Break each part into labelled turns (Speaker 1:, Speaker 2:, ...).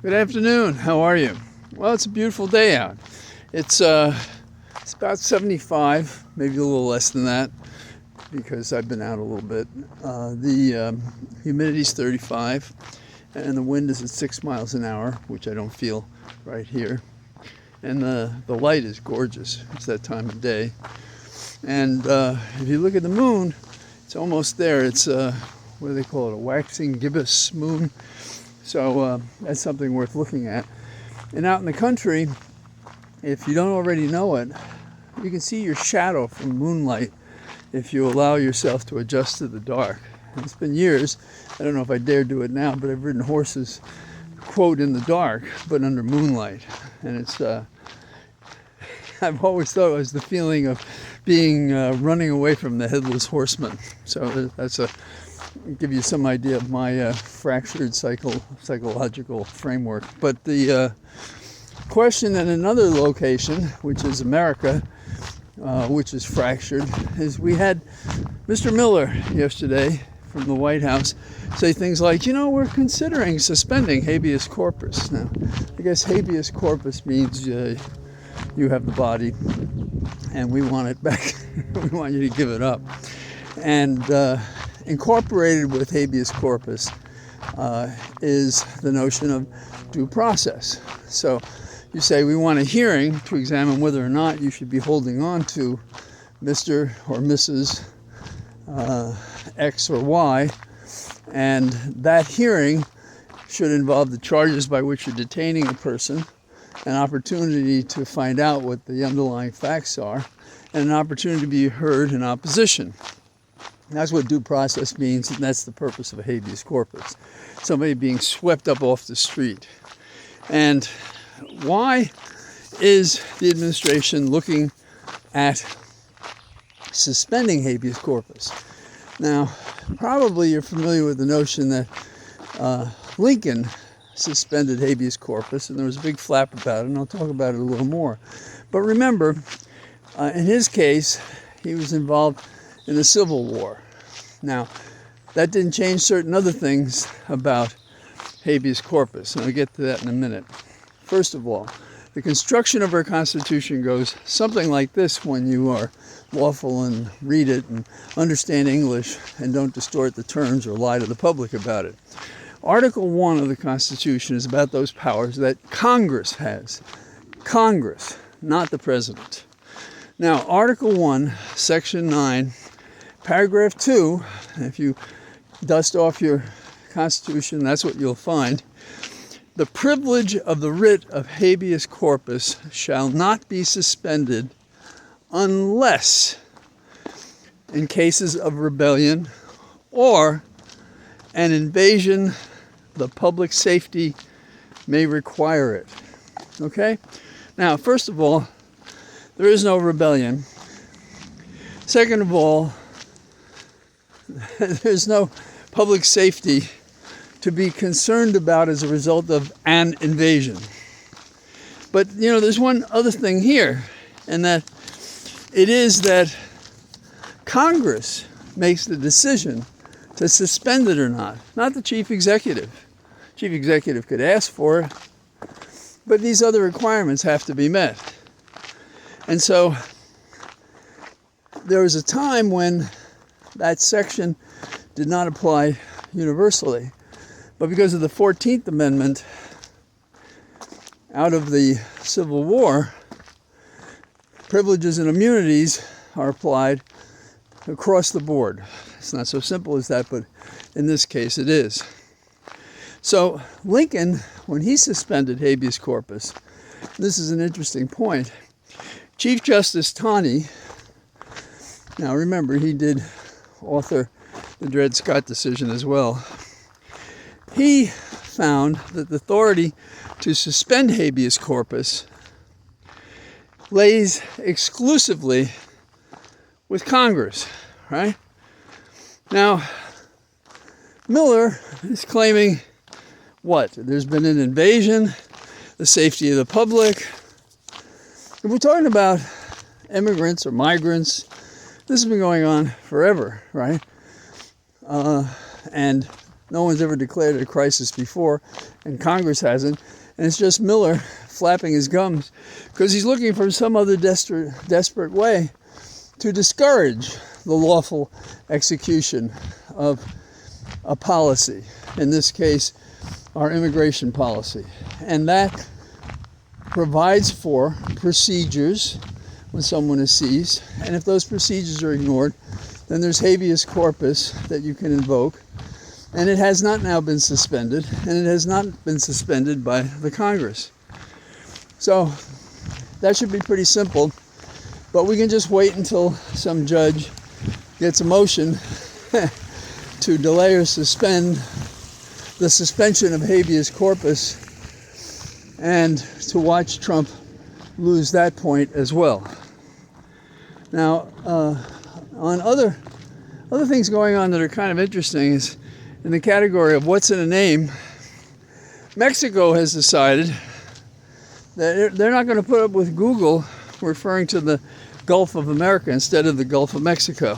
Speaker 1: Good afternoon. How are you? Well, it's a beautiful day out. It's about 75, maybe a little less than that, because I've been out a little bit. The humidity's 35, and the wind is at 6 miles an hour, which I don't feel right here. And the light is gorgeous. It's that time of day. And if you look at the moon, it's almost there. It's what do they call it? A waxing gibbous moon. So that's something worth looking at. And out in the country, if you don't already know it, you can see your shadow from moonlight if you allow yourself to adjust to the dark. And it's been years, I don't know if I dare do it now, but I've ridden horses, quote, in the dark, but under moonlight. And it's, I've always thought it was the feeling of being running away from the headless horseman. So that's give you some idea of my fractured psychological framework. But the question in another location, which is America, which is fractured, is we had Mr. Miller yesterday from the White House say things like, we're considering suspending habeas corpus. Now, I guess habeas corpus means you have the body and we want it back. We want you to give it up. And incorporated with habeas corpus is the notion of due process. So you say we want a hearing to examine whether or not you should be holding on to Mr. or Mrs. X or Y, and that hearing should involve the charges by which you're detaining a person, an opportunity to find out what the underlying facts are, and an opportunity to be heard in opposition. That's what due process means, and that's the purpose of a habeas corpus. Somebody being swept up off the street. And why is the administration looking at suspending habeas corpus? Now, probably you're familiar with the notion that Lincoln suspended habeas corpus, and there was a big flap about it, and I'll talk about it a little more. But remember, in his case, he was involved in the Civil War. Now, that didn't change certain other things about habeas corpus, and I'll get to that in a minute. First of all, the construction of our Constitution goes something like this when you are lawful and read it and understand English and don't distort the terms or lie to the public about it. Article 1 of the Constitution is about those powers that Congress has. Congress, not the President. Now, Article 1, Section 9, Paragraph 2, if you dust off your Constitution, that's what you'll find. The privilege of the writ of habeas corpus shall not be suspended unless in cases of rebellion or an invasion the public safety may require it. Okay? Now, first of all, there is no rebellion. Second of all, there's no public safety to be concerned about as a result of an invasion. But, there's one other thing here, and that it is that Congress makes the decision to suspend it or not the chief executive. Chief executive could ask for it, but these other requirements have to be met. And so there was a time when that section did not apply universally. But because of the 14th Amendment, out of the Civil War, privileges and immunities are applied across the board. It's not so simple as that, but in this case it is. So Lincoln, when he suspended habeas corpus, this is an interesting point. Chief Justice Taney, now remember, he did author the Dred Scott decision as well. He found that the authority to suspend habeas corpus lays exclusively with Congress, right? Now, Miller is claiming what? There's been an invasion, the safety of the public. If we're talking about immigrants or migrants, this has been going on forever, right? And No one's ever declared it a crisis before, and Congress hasn't. And it's just Miller flapping his gums because he's looking for some other desperate way to discourage the lawful execution of a policy, in this case, our immigration policy. And that provides for procedures when someone is seized, and if those procedures are ignored, then there's habeas corpus that you can invoke, and it has not now been suspended, and it has not been suspended by the Congress. So that should be pretty simple, but we can just wait until some judge gets a motion to delay or suspend the suspension of habeas corpus, and to watch Trump lose that point as well. Now, on other things going on that are kind of interesting is in the category of what's in a name. Mexico has decided that they're not going to put up with Google referring to the Gulf of America instead of the Gulf of Mexico.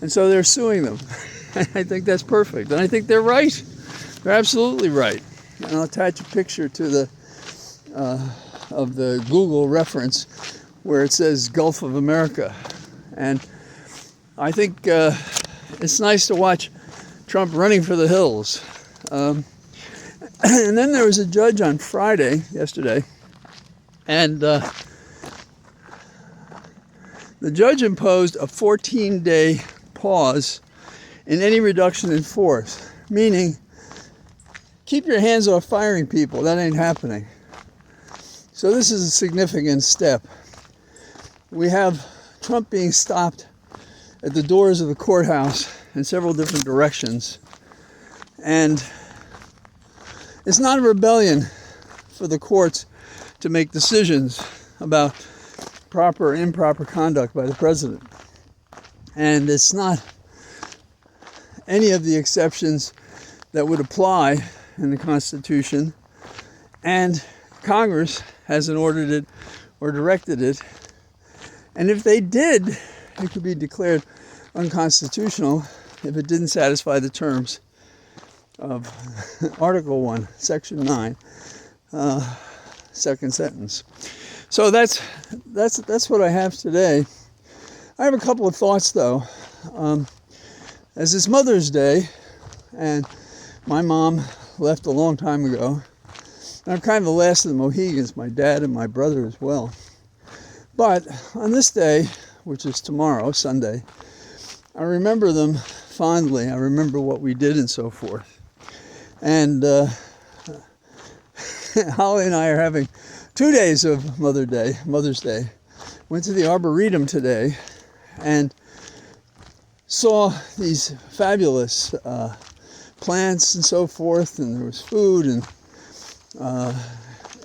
Speaker 1: And so they're suing them. I think that's perfect. And I think they're right. They're absolutely right. And I'll attach a picture to the of the Google reference where it says Gulf of America. And I think it's nice to watch Trump running for the hills. And then there was a judge on yesterday, and the judge imposed a 14-day pause in any reduction in force, meaning keep your hands off firing people. That ain't happening. So this is a significant step. We have Trump being stopped at the doors of the courthouse in several different directions. And it's not a rebellion for the courts to make decisions about proper or improper conduct by the president. And it's not any of the exceptions that would apply in the Constitution. And Congress hasn't ordered it or directed it. And if they did, it could be declared unconstitutional if it didn't satisfy the terms of Article 1, Section 9, second sentence. So that's what I have today. I have a couple of thoughts, though. As it's Mother's Day, and my mom left a long time ago, and I'm kind of the last of the Mohegans, my dad and my brother as well. But on this day, which is tomorrow, Sunday, I remember them fondly. I remember what we did and so forth. And Holly and I are having 2 days of Mother's Day. Went to the Arboretum today and saw these fabulous plants and so forth, and there was food, and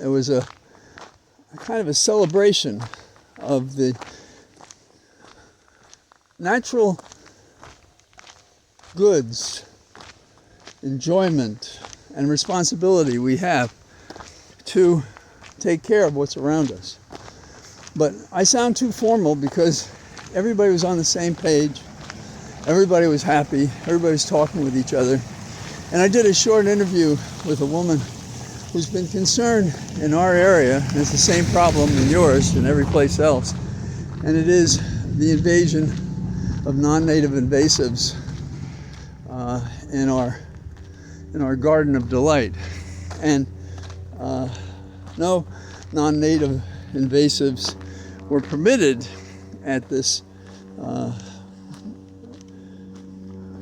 Speaker 1: it was a kind of a celebration of the natural goods, enjoyment, and responsibility we have to take care of what's around us. But I sound too formal because everybody was on the same page, everybody was happy, everybody was talking with each other. And I did a short interview with a woman who's been concerned in our area, and it's the same problem in yours and every place else, and it is the invasion of non-native invasives in our garden of delight. And no non-native invasives were permitted at this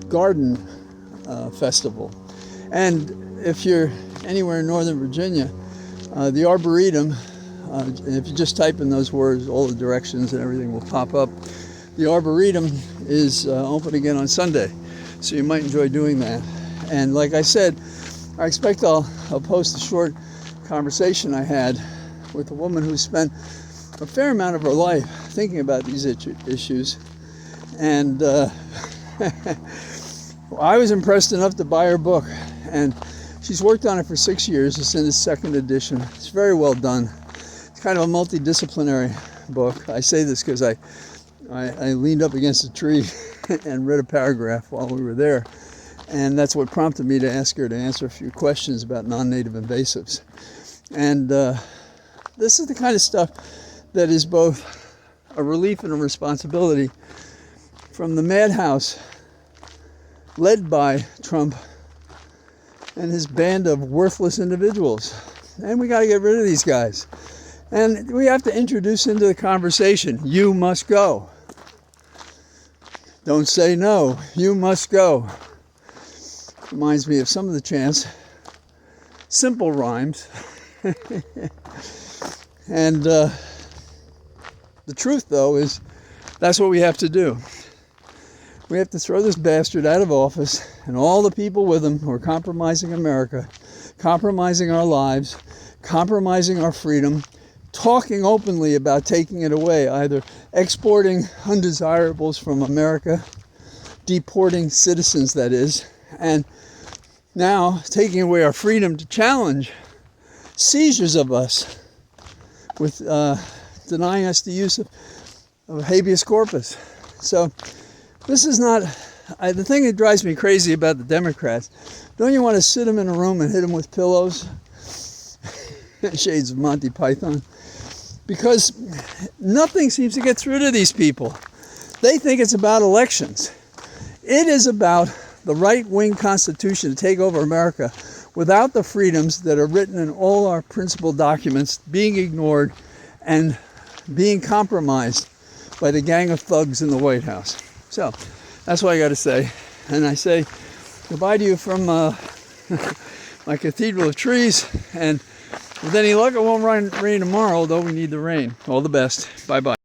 Speaker 1: garden festival. And if you're anywhere in Northern Virginia, the Arboretum, and if you just type in those words, all the directions and everything will pop up. The Arboretum is open again on Sunday, so you might enjoy doing that. And like I said, I expect I'll post a short conversation I had with a woman who spent a fair amount of her life thinking about these issues. And I was impressed enough to buy her book, and she's worked on it for 6 years. It's in its second edition. It's very well done. It's kind of a multidisciplinary book. I say this because I leaned up against a tree and read a paragraph while we were there. And that's what prompted me to ask her to answer a few questions about non-native invasives. And this is the kind of stuff that is both a relief and a responsibility from the madhouse led by Trump and his band of worthless individuals. And we got to get rid of these guys. And we have to introduce into the conversation, you must go. Don't say no, you must go. Reminds me of some of the chants, simple rhymes. And the truth, though, is that's what we have to do. We have to throw this bastard out of office and all the people with him who are compromising America, compromising our lives, compromising our freedom, talking openly about taking it away, either exporting undesirables from America, deporting citizens, that is, and now taking away our freedom to challenge seizures of us with denying us the use of habeas corpus. So this is not, the thing that drives me crazy about the Democrats, don't you want to sit them in a room and hit them with pillows? Shades of Monty Python. Because nothing seems to get through to these people. They think it's about elections. It is about the right-wing Constitution to take over America without the freedoms that are written in all our principal documents being ignored and being compromised by the gang of thugs in the White House. So that's what I got to say. And I say goodbye to you from my cathedral of trees. And with any luck, it won't rain tomorrow, although we need the rain. All the best. Bye-bye.